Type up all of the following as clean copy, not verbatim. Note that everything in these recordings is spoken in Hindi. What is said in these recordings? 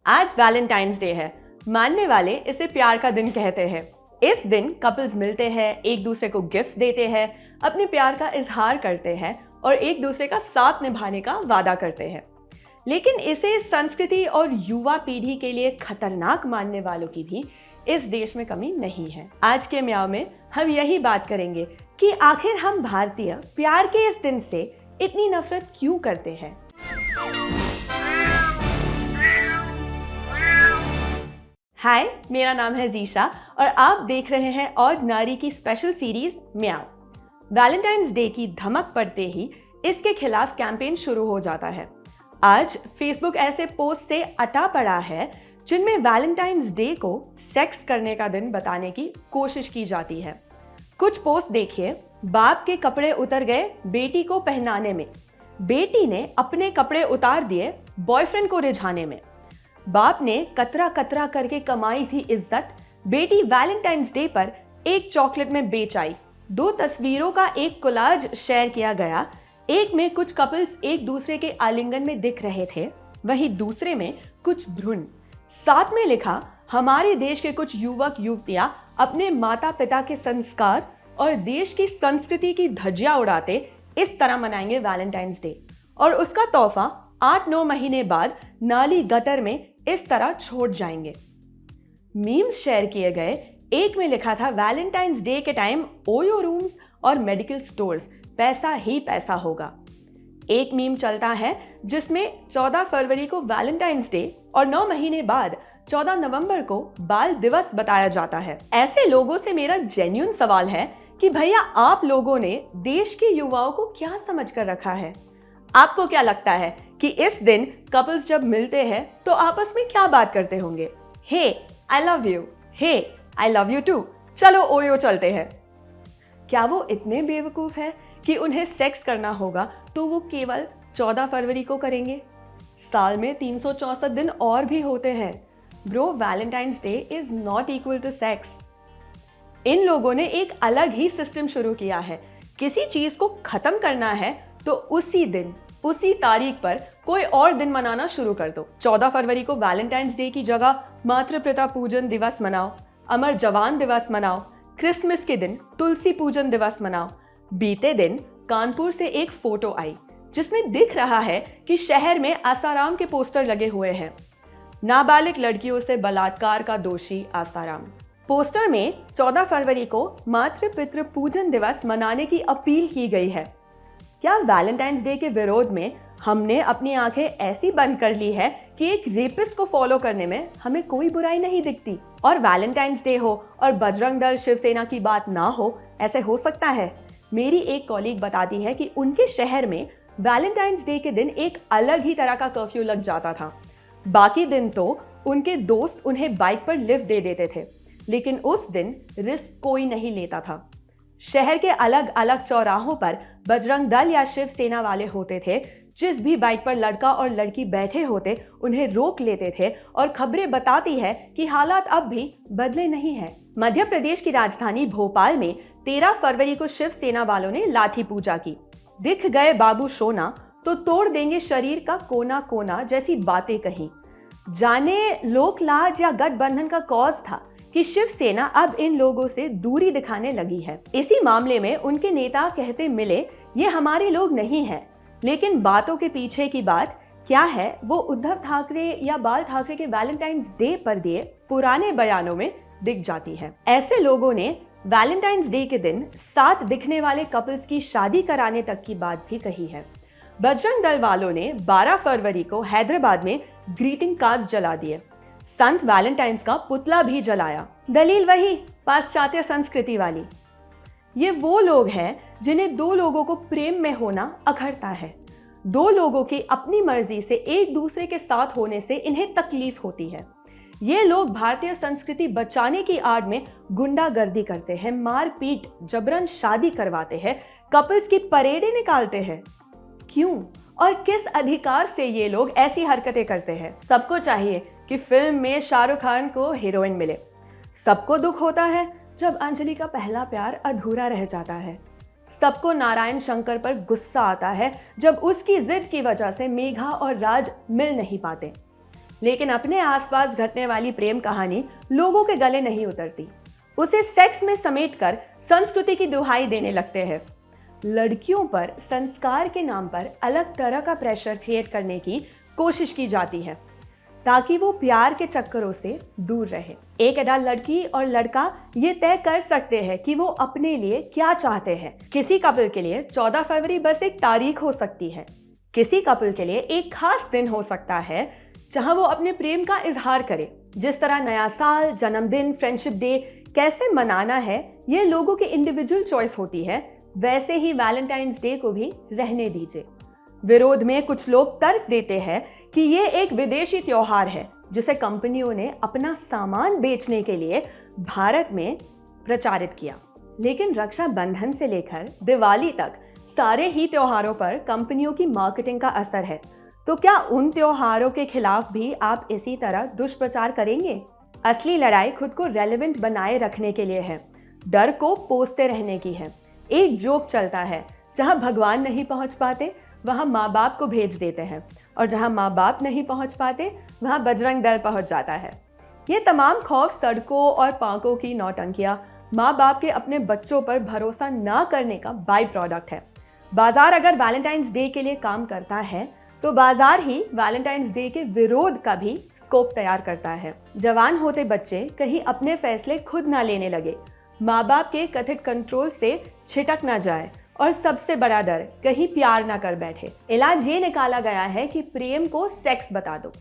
आज वैलेंटाइंस डे है। मानने वाले इसे प्यार का दिन कहते हैं। इस दिन कपल्स मिलते हैं, एक दूसरे को गिफ्ट्स देते हैं, अपने प्यार का इजहार करते हैं और एक दूसरे का साथ निभाने का वादा करते हैं। लेकिन इसे संस्कृति और युवा पीढ़ी के लिए खतरनाक मानने वालों की भी इस देश में कमी नहीं है। आज के म्याऊं में हम यही बात करेंगे कि आखिर हम भारतीय प्यार के इस दिन से इतनी नफरत क्यों करते हैं। हाय, मेरा नाम है जीशा और आप देख रहे हैं और नारी की स्पेशल सीरीज म्याऊं। वैलेंटाइंस डे की धमक पड़ते ही इसके खिलाफ कैंपेन शुरू हो जाता है। आज फेसबुक ऐसे पोस्ट से अटा पड़ा है जिनमें वैलेंटाइंस डे को सेक्स करने का दिन बताने की कोशिश की जाती है। कुछ पोस्ट देखिए, बाप के कपड़े उतर गए बेटी को पहनाने में, बेटी ने अपने कपड़े उतार दिए बॉयफ्रेंड को रिझाने में, बाप ने कतरा कतरा करके कमाई थी इज्जत, बेटी वैलेंटाइंस डे पर एक चॉकलेट में बेच आई। दो तस्वीरों का एक कोलाज शेयर किया गया, एक में कुछ कपल्स एक दूसरे के आलिंगन में दिख रहे थे, वहीं दूसरे में कुछ भ्रूण। साथ में लिखा, हमारे देश के कुछ युवक युवतियां अपने माता पिता के संस्कार और देश की संस्कृति की धज्जियां उड़ाते इस तरह मनाएंगे वैलेंटाइंस डे और उसका तोहफा 8-9 महीने बाद नाली गटर में इस तरह छोड़ जाएंगे। मीम्स शेयर किए गए, एक में लिखा था वैलेंटाइंस डे के टाइम ओयो रूम्स और मेडिकल स्टोर्स पैसा ही पैसा होगा। एक मीम चलता है जिसमें 14 फरवरी को वैलेंटाइंस डे और 9 महीने बाद 14 नवंबर को बाल दिवस बताया जाता है। ऐसे लोगों से मेरा जेन्युइन सवाल है कि भैया आप लोगों ने देश के युवाओं को क्या समझ कर रखा है। आपको क्या लगता है कि इस दिन कपल्स जब मिलते हैं तो आपस में क्या बात करते होंगे? Hey I love you, hey I love you too, चलो ओयो चलते हैं। क्या वो इतने बेवकूफ है कि उन्हें सेक्स करना होगा तो वो केवल 14 फरवरी को करेंगे? साल में 364 दिन और भी होते हैं। Bro, Valentine's day is not equal to sex. इन लोगों ने एक अलग ही सिस्टम शुरू किया है। किसी चीज को खत्म करना है तो उसी दिन उसी तारीख पर कोई और दिन मनाना शुरू कर दो। 14 फरवरी को वैलेंटाइंस डे की जगह मातृ पिता पूजन दिवस मनाओ, अमर जवान दिवस मनाओ, क्रिसमस के दिन तुलसी पूजन दिवस मनाओ। बीते दिन कानपुर से एक फोटो आई जिसमें दिख रहा है कि शहर में आसाराम के पोस्टर लगे हुए हैं। नाबालिग लड़कियों से बलात्कार का दोषी आसाराम। पोस्टर में 14 फरवरी को मातृ पितृ पूजन दिवस मनाने की अपील की गई है। क्या वैलेंटाइंस डे के विरोध में हमने अपनी आंखें ऐसी बंद कर ली है कि एक रेपिस्ट को फॉलो करने में हमें कोई बुराई नहीं दिखती? और वैलेंटाइंस डे हो और बजरंग दल शिवसेना की बात ना हो, ऐसे हो सकता है? मेरी एक कॉलीग बताती है कि उनके शहर में वैलेंटाइंस डे के दिन एक अलग ही तरह का कर्फ्यू लग जाता था। बाकी दिन तो उनके दोस्त उन्हें बाइक पर लिफ्ट दे देते थे, लेकिन उस दिन रिस्क कोई नहीं लेता था। शहर के अलग अलग चौराहों पर बजरंग दल या शिवसेना वाले होते थे। जिस भी बाइक पर लड़का और लड़की बैठे होते उन्हें रोक लेते थे और खबरें बताती है कि हालात अब भी बदले नहीं हैं। मध्य प्रदेश की राजधानी भोपाल में 13 फरवरी को शिवसेना वालों ने लाठी पूजा की। दिख गए बाबू सोना तो तोड़ देंगे शरीर का कोना कोना जैसी बातें कही। जाने लोक लाज या गठबंधन का कॉज था कि शिवसेना अब इन लोगों से दूरी दिखाने लगी है। इसी मामले में उनके नेता कहते मिले, ये हमारे लोग नहीं हैं। लेकिन बातों के पीछे की बात क्या है वो उद्धव ठाकरे या बाल ठाकरे के वैलेंटाइंस डे पर दिए पुराने बयानों में दिख जाती है। ऐसे लोगों ने वैलेंटाइंस डे के दिन साथ दिखने वाले कपल्स की शादी कराने तक की बात भी कही है। बजरंग दल वालों ने 12 फरवरी को हैदराबाद में ग्रीटिंग कार्ड्स जला दिए। संत वैलेंटाइंस का पुतला भी जलाया। दलील वही पाश्चात्य संस्कृति वाली। ये वो लोग हैं जिन्हें दो लोगों को प्रेम में होना अखरता है। दो लोगों की अपनी मर्जी से एक दूसरे के साथ होने से इन्हें तकलीफ होती है। ये लोग भारतीय संस्कृति बचाने की आड़ में गुंडागर्दी करते हैं, मारपीट, जबरन शादी करवाते हैं, कपल्स की परेडें निकालते हैं। क्यों और किस अधिकार से ये लोग ऐसी हरकतें करते हैं? सबको चाहिए कि फिल्म में शाहरुख खान को हीरोइन मिले। सबको दुख होता है जब अंजलि का पहला प्यार अधूरा रह जाता है। सबको नारायण शंकर पर गुस्सा आता है जब उसकी जिद की वजह से मेघा और राज मिल नहीं पाते। लेकिन अपने आसपास घटने वाली प्रेम कहानी लोगों के गले नहीं उतरती। उसे सेक्स में समेटकर संस्कृति की दुहाई देने लगते हैं। लड़कियों पर संस्कार के नाम पर अलग तरह का प्रेशर क्रिएट करने की कोशिश की जाती है ताकि वो प्यार के चक्करों से दूर रहे। एक अडल्ट लड़की और लड़का ये तय कर सकते हैं कि वो अपने लिए क्या चाहते हैं। किसी कपल के लिए 14 फरवरी बस एक तारीख हो सकती है, किसी कपल के लिए एक खास दिन हो सकता है जहां वो अपने प्रेम का इजहार करे। जिस तरह नया साल, जन्मदिन, फ्रेंडशिप डे कैसे मनाना है ये लोगों की इंडिविजुअल चॉइस होती है, वैसे ही वैलेंटाइंस डे को भी रहने दीजिए। विरोध में कुछ लोग तर्क देते हैं कि ये एक विदेशी त्योहार है जिसे कंपनियों ने अपना सामान बेचने के लिए भारत में प्रचारित किया। लेकिन रक्षाबंधन से लेकर दिवाली तक सारे ही त्योहारों पर कंपनियों की मार्केटिंग का असर है। तो क्या उन त्योहारों के खिलाफ भी आप इसी तरह दुष्प्रचार करेंगे? असली लड़ाई खुद को रेलेवेंट बनाए रखने के लिए है, डर को पोसते रहने की है। एक जोक चलता है, जहां भगवान नहीं पहुंच पाते वहां माँ बाप को भेज देते हैं, और जहां माँ बाप नहीं पहुंच पाते वहां बजरंग दल पहुंच जाता है। ये तमाम खौफ, सड़कों और पार्कों की नौटंकियां माँ बाप के अपने बच्चों पर भरोसा ना करने का बाई प्रोडक्ट है। बाजार अगर वैलेंटाइंस डे के लिए काम करता है तो बाजार ही वैलेंटाइंस डे के विरोध का भी स्कोप तैयार करता है। जवान होते बच्चे कहीं अपने फैसले खुद ना लेने लगे, माँ बाप के कथित कंट्रोल से छिटक ना जाए, और सबसे बड़ा डर कहीं प्यार ना कर बैठे। इलाज ये निकाला गया है कि प्रेम को सेक्स बता दो।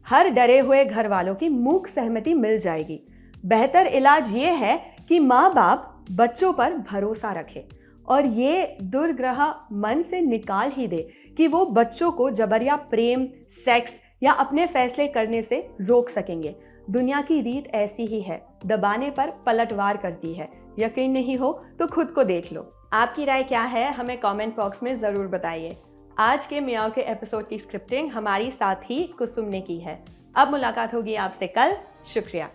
हर डरे हुए घर वालों की मूक सहमति मिल जाएगी। बेहतर इलाज ये है कि माँ बाप बच्चों पर भरोसा रखे और ये दुर्ग्रह मन से निकाल ही दे कि वो बच्चों को जबरिया प्रेम, सेक्स या अपने फैसले करने से रोक सकेंगे। दुनिया की रीत ऐसी ही है, दबाने पर पलटवार करती है। यकीन नहीं हो तो खुद को देख लो। आपकी राय क्या है हमें कमेंट बॉक्स में ज़रूर बताइए। आज के मियाओ के एपिसोड की स्क्रिप्टिंग हमारी साथी कुसुम ने की है। अब मुलाकात होगी आपसे कल। शुक्रिया।